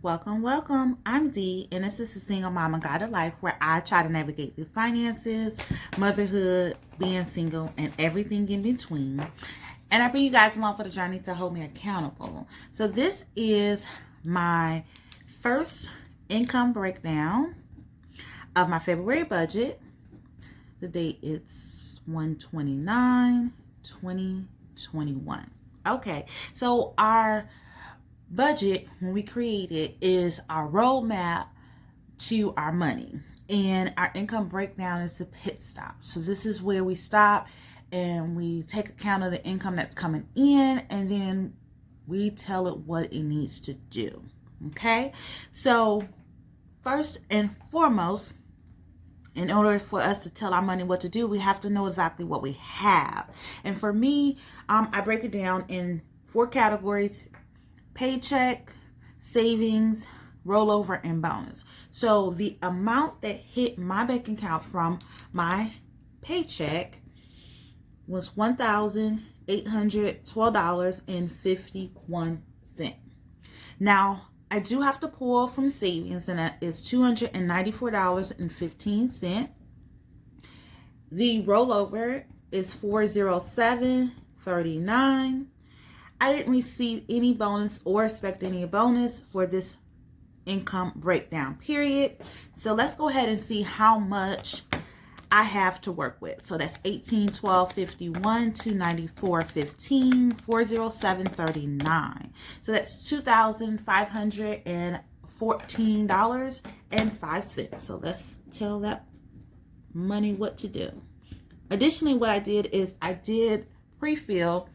Welcome. I'm Dee, and this is a single mama guided life where I try to navigate through finances, motherhood, being single, and everything in between. And I bring you guys along for the journey to hold me accountable. So this is my first income breakdown of my February budget. The date is 1/29/2021. Okay, so our budget, when we create it, is our roadmap to our money, and our income breakdown is the pit stop. So this is where we stop and we take account of the income that's coming in, and then we tell it what it needs to do. Okay, so first and foremost, in order for us to tell our money what to do, we have to know exactly what we have. And for me, I break it down in 4 categories: paycheck, savings, rollover, and bonus. So the amount that hit my bank account from my paycheck was $1,812.51. Now, I do have to pull from savings, and that is $294.15. The rollover is $407.39. I didn't receive any bonus or expect any bonus for this income breakdown period. So let's go ahead and see how much I have to work with. So that's $1,812.51, $294.15, $407.39. So that's $2,514.05. So let's tell that money what to do. Additionally, what I did is I did pre-fill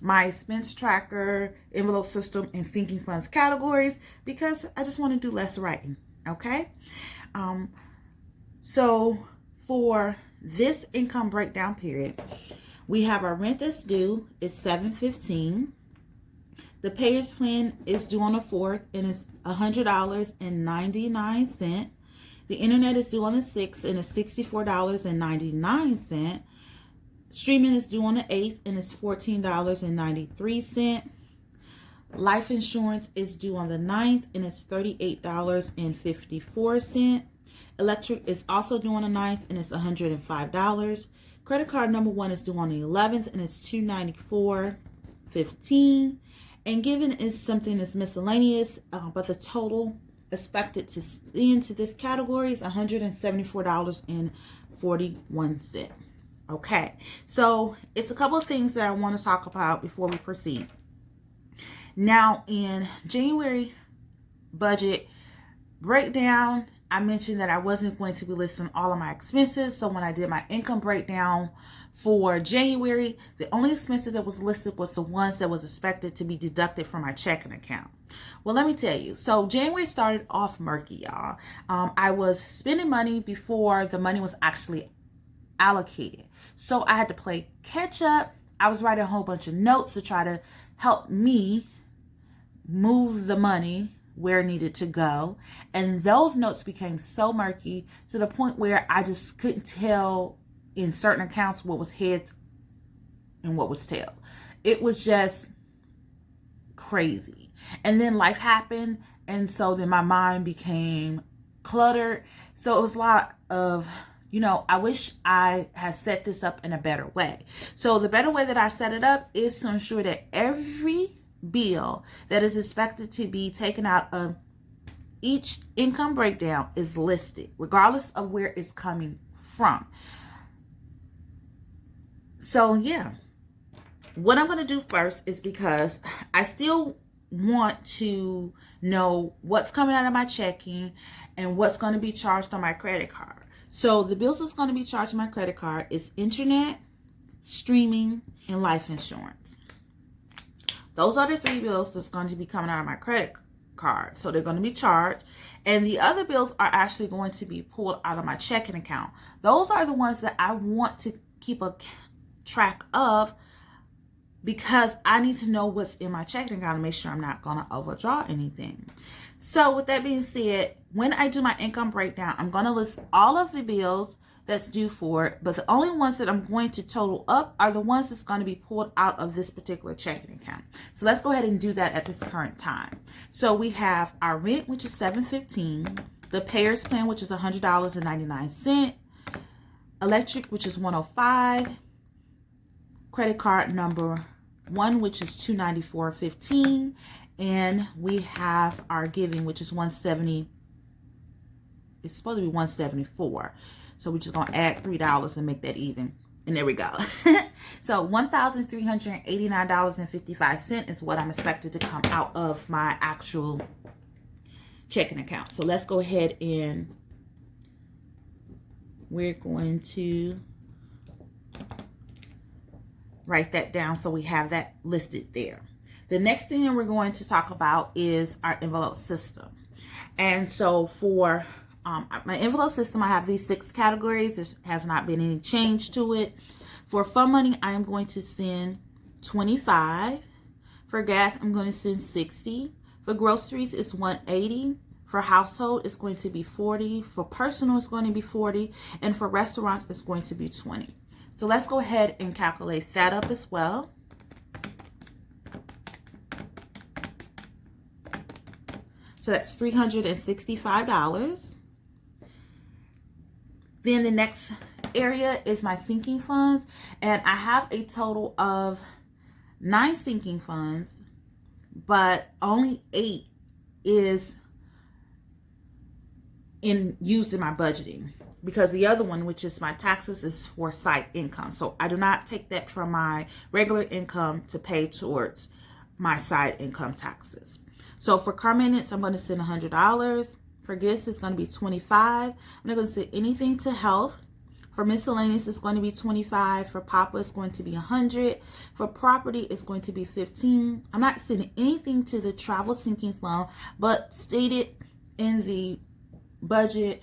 my expense tracker, envelope system, and sinking funds categories because I just want to do less writing. Okay, so for this income breakdown period, we have our rent that's due is $715. The payers plan is due on the 4th and it's $100.99. The internet is due on the 6th and it's $64.99. Streaming is due on the 8th and it's $14.93. Life insurance is due on the 9th and it's $38.54. Electric is also due on the 9th and it's $105. Credit card number 1 is due on the 11th and it's $294.15. And given is something that's miscellaneous, but the total expected to into this category is $174.41. Okay, so it's a couple of things that I want to talk about before we proceed. Now, in January budget breakdown, I mentioned that I wasn't going to be listing all of my expenses. So when I did my income breakdown for January, the only expenses that was listed was the ones that was expected to be deducted from my checking account. Well, let me tell you. So January started off murky, y'all. I was spending money before the money was actually allocated. So I had to play catch up. I was writing a whole bunch of notes to try to help me move the money where it needed to go. And those notes became so murky to the point where I just couldn't tell in certain accounts what was heads and what was tails. It was just crazy. And then life happened. And so then my mind became cluttered. So it was a lot of, I wish I had set this up in a better way. So the better way that I set it up is to ensure that every bill that is expected to be taken out of each income breakdown is listed, regardless of where it's coming from. So yeah, what I'm going to do first is, because I still want to know what's coming out of my checking and what's going to be charged on my credit card. So the bills that's going to be charged on my credit card is internet, streaming, and life insurance. Those are the 3 bills that's going to be coming out of my credit card. So they're going to be charged. And the other bills are actually going to be pulled out of my checking account. Those are the ones that I want to keep a track of, because I need to know what's in my checking account to make sure I'm not going to overdraw anything. So with that being said, when I do my income breakdown, I'm going to list all of the bills that's due for it, but the only ones that I'm going to total up are the ones that's going to be pulled out of this particular checking account. So let's go ahead and do that at this current time. So we have our rent, which is $715, the payers plan, which is $100.99, electric, which is $105, credit card number 1, which is $294.15, and we have our giving, which is $170. It's supposed to be $174. So we're just going to add $3 and make that even. And there we go. So $1,389.55 is what I'm expected to come out of my actual checking account. So let's go ahead and we're going to write that down so we have that listed there. The next thing that we're going to talk about is our envelope system. And so for my envelope system, I have these 6 categories. There has not been any change to it. For fun money, I am going to send $25. For gas, I'm going to send $60. For groceries, it's $180. For household, it's going to be $40. For personal, it's going to be $40. And for restaurants, it's going to be $20. So let's go ahead and calculate that up as well. So that's $365. Then the next area is my sinking funds, and I have a total of 9 sinking funds, but only 8 is used in my budgeting, because the other one, which is my taxes, is for side income. So I do not take that from my regular income to pay towards my side income taxes. So for car maintenance, I'm going to send $100. For gifts, it's going to be $25. I'm not going to send anything to health. For miscellaneous, it's going to be $25. For Papa, it's going to be $100. For property, it's going to be $15. I'm not sending anything to the travel sinking fund, but stated in the budget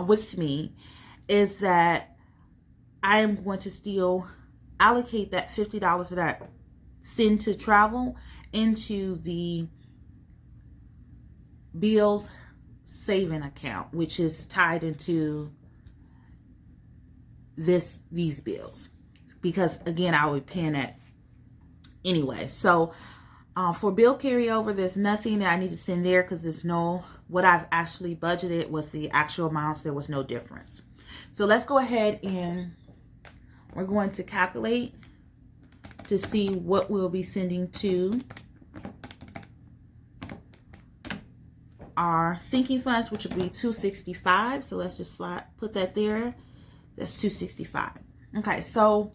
with me is that I am going to still allocate that $50 that I send to travel into the bills saving account, which is tied into these bills, because again, I will be paying that anyway. So for bill carryover, there's nothing that I need to send there, because there's what I've actually budgeted was the actual amounts. There was no difference. So let's go ahead and we're going to calculate to see what we'll be sending to our sinking funds, which will be $265. So let's just put that there. That's $265. Okay, so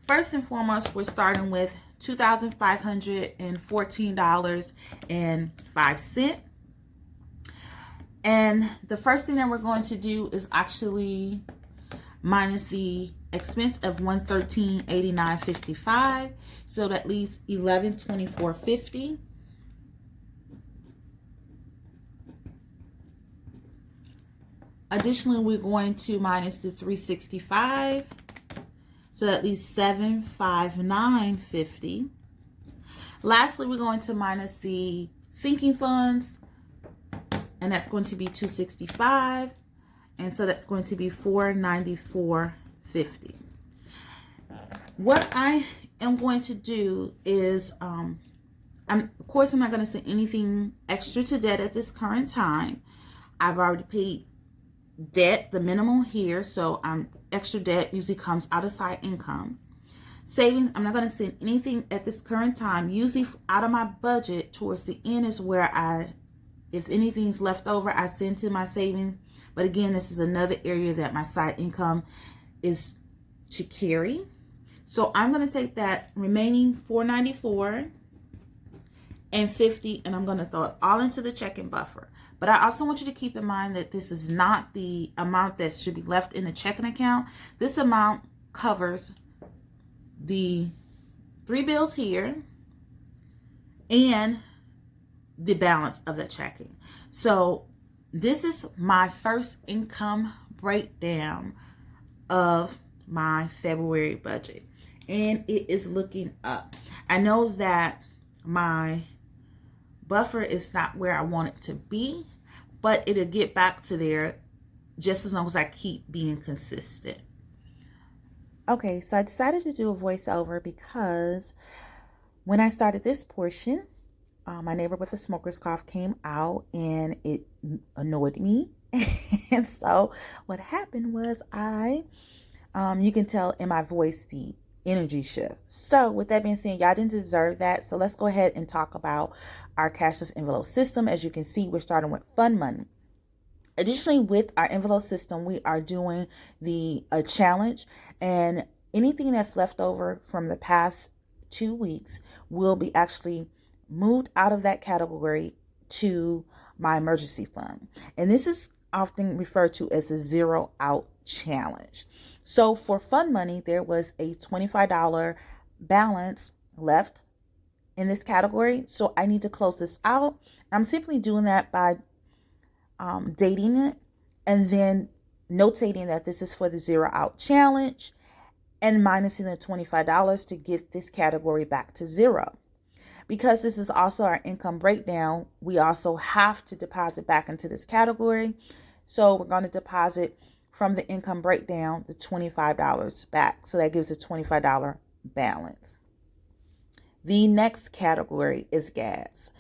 first and foremost, we're starting with $2,514.05. And the first thing that we're going to do is actually minus the expense of $113.89.55. So that leaves $1124.50. Additionally, we're going to minus the $365. So that leaves $759.50. Lastly, we're going to minus the sinking funds, and that's going to be $265. And so that's going to be $494.50. What I am going to do is, of course, I'm not going to send anything extra to debt at this current time. I've already paid debt, the minimum here, so extra debt usually comes out of side income. Savings, I'm not going to send anything at this current time. Usually out of my budget towards the end is where if anything's left over, I send to my savings. But again, this is another area that my side income is to carry. So I'm going to take that remaining $494.50 and I'm going to throw it all into the checking buffer. But I also want you to keep in mind that this is not the amount that should be left in the checking account. This amount covers the 3 bills here and the balance of the checking. So this is my first income breakdown of my February budget, and it is looking up. I know that my buffer is not where I want it to be, but it'll get back to there just as long as I keep being consistent. Okay, so I decided to do a voiceover because when I started this portion, my neighbor with a smoker's cough came out and it annoyed me. And so what happened was you can tell in my voice the energy shift. So with that being said, y'all didn't deserve that. So let's go ahead and talk about our cashless envelope system. As you can see, we're starting with fun money. Additionally, with our envelope system, we are doing a challenge, and anything that's left over from the past 2 weeks will be actually moved out of that category to my emergency fund. And this is often referred to as the zero out challenge. So for fun money, there was a $25 balance left in this category. So I need to close this out. I'm simply doing that by dating it and then notating that this is for the zero out challenge and minusing the $25 to get this category back to zero. Because this is also our income breakdown, we also have to deposit back into this category. So we're going to deposit from the income breakdown the $25 back. So that gives a $25 balance. The next category is gas.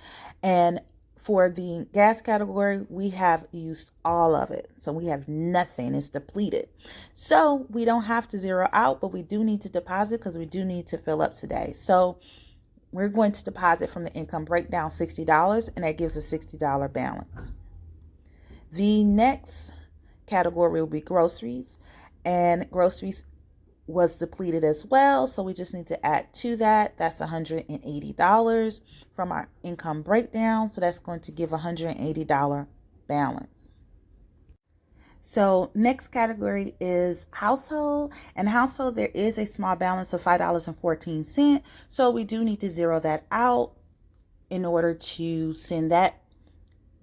And for the gas category, we have used all of it. So we have nothing. It's depleted. So we don't have to zero out, but we do need to deposit because we do need to fill up today. So we're going to deposit from the income breakdown $60, and that gives a $60 balance. The next category will be groceries, and groceries was depleted as well. So we just need to add to that. That's $180 from our income breakdown. So that's going to give $180 balance. So next category is household, and household, there is a small balance of $5.14. So we do need to zero that out in order to send that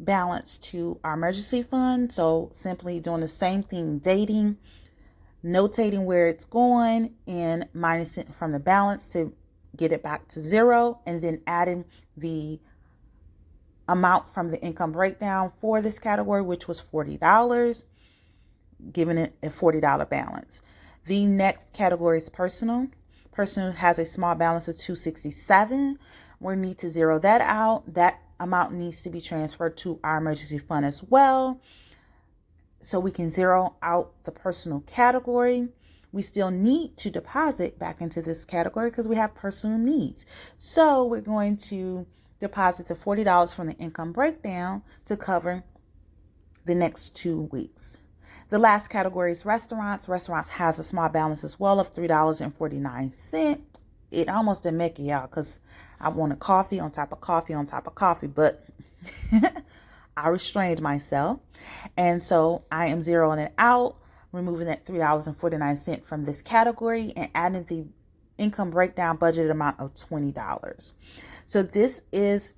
balance to our emergency fund. So simply doing the same thing, dating, notating where it's going and minusing from the balance to get it back to zero, and then adding the amount from the income breakdown for this category, which was $40, giving it a $40 balance. The next category is personal. Personal has a small balance of $267. We need to zero that out. That amount needs to be transferred to our emergency fund as well. So we can zero out the personal category. We still need to deposit back into this category because we have personal needs. So we're going to deposit the $40 from the income breakdown to cover the next 2 weeks. The last category is restaurants. Restaurants has a small balance as well of $3.49. It almost didn't make it, y'all, because I wanted coffee on top of coffee on top of coffee, but I restrained myself. And so I am zeroing it out, removing that $3.49 from this category and adding the income breakdown budgeted amount of $20. So this is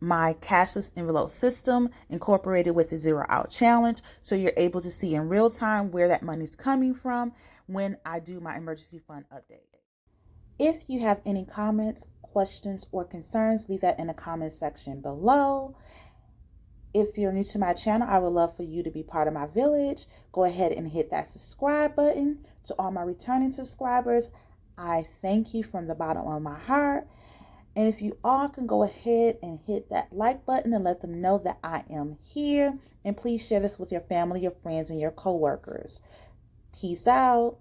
my cashless envelope system incorporated with the zero out challenge. So you're able to see in real time where that money's coming from when I do my emergency fund update. If you have any comments, questions, or concerns, leave that in the comment section below. If you're new to my channel, I would love for you to be part of my village. Go ahead and hit that subscribe button. To all my returning subscribers, I thank you from the bottom of my heart. And if you all can go ahead and hit that like button and let them know that I am here. And please share this with your family, your friends, and your coworkers. Peace out.